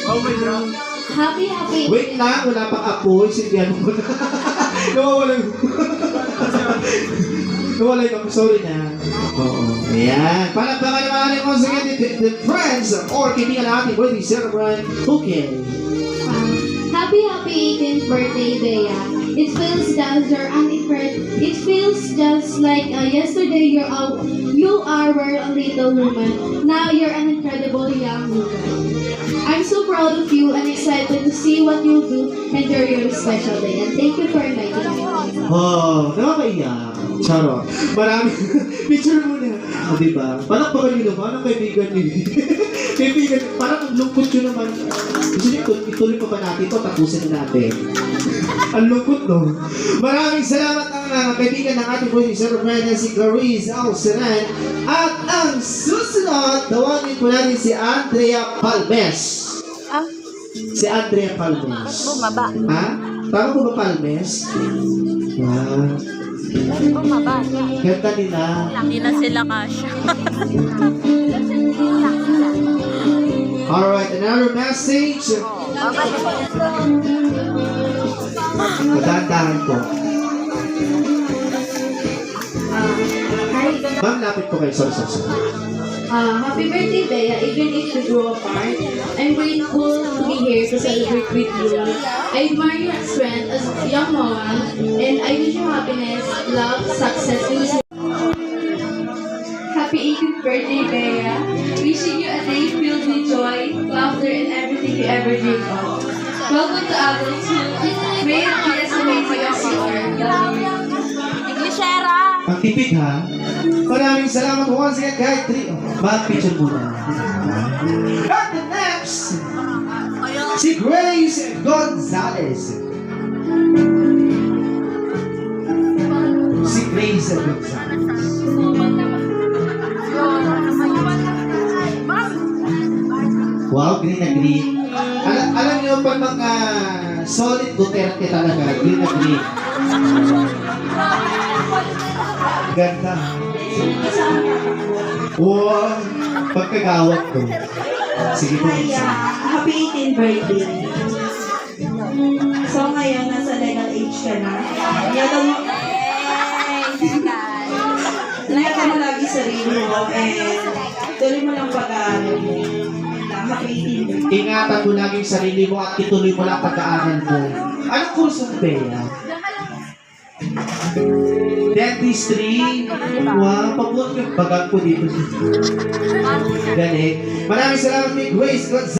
Happy. Wait lang, wala pang apoy. Sindihan mo na. Nawawalan. Nawalan ako. Sorry na. Oo. Ayan. Palagpakan naman natin once again the friends or kaibigan natin birthday celebrant. Okay. Happy 18th birthday, Bea. It feels just like yesterday you were a little woman. Now you're an incredible young woman. I'm so proud of you and excited to see what you'll do and your special day. And thank you for inviting me. Oh, nakakaiyak. Charot. Marami. Picture muna. O, diba? Palakpakan nyo naman ang kaibigan nyo. Kaibigan, parang ang lungkot nyo naman. Gusto nyo, ituloy pa ba natin ito? Tapusin na natin. Ang lungkot, no? Maraming salamat ang kaibigan ng ating boy, Sir Brandon, si Clarice Alceran. At ang susunod, tawagin po natin si Andrea Palmes. Si Andrea Palmes. Bumaba. Ha? Tama po ba Palmes? Bumaba. Ganda nila. Hindi na sila kasha. Alright, another message. Magandaan po. Hi. Ma'am, lapit po kayo. Sorry. Happy birthday, Bea. Even if we grow apart, I'm grateful to be here to celebrate with you. I admire your strength as a young mama, and I wish you happiness, love, success, and Happy 18th birthday, Bea. Wishing you a day filled with joy, laughter, and everything you ever dreamed of. Welcome to adulthood. May it be as amazing as you are. Love you. Englishera. Ang tipid ha. Maraming salamat once again kahit 3. Back picture muna. At the next, si Grace Gonzalez. Si Grace Gonzalez. Wow, green na green. Alam niyo pag mga solid Duterte talaga, green na green. Ganda. Wow, pagkagawat ko. Sige po. Happy 18th birthday. So ngayon, nasa legal age ka na. Ingat mo lagi sarili mo and tuloy mo lang pag-aaral mo. Happy 18th birthday. Ingatan mo lagi yung sarili mo at ituloy mo lang pag-aaral mo. Anong kurso mo, Bea? Dentistry. Wow, pag-work yung bagang ko dito. Galing. Maraming salamat, Grace Gonzalez.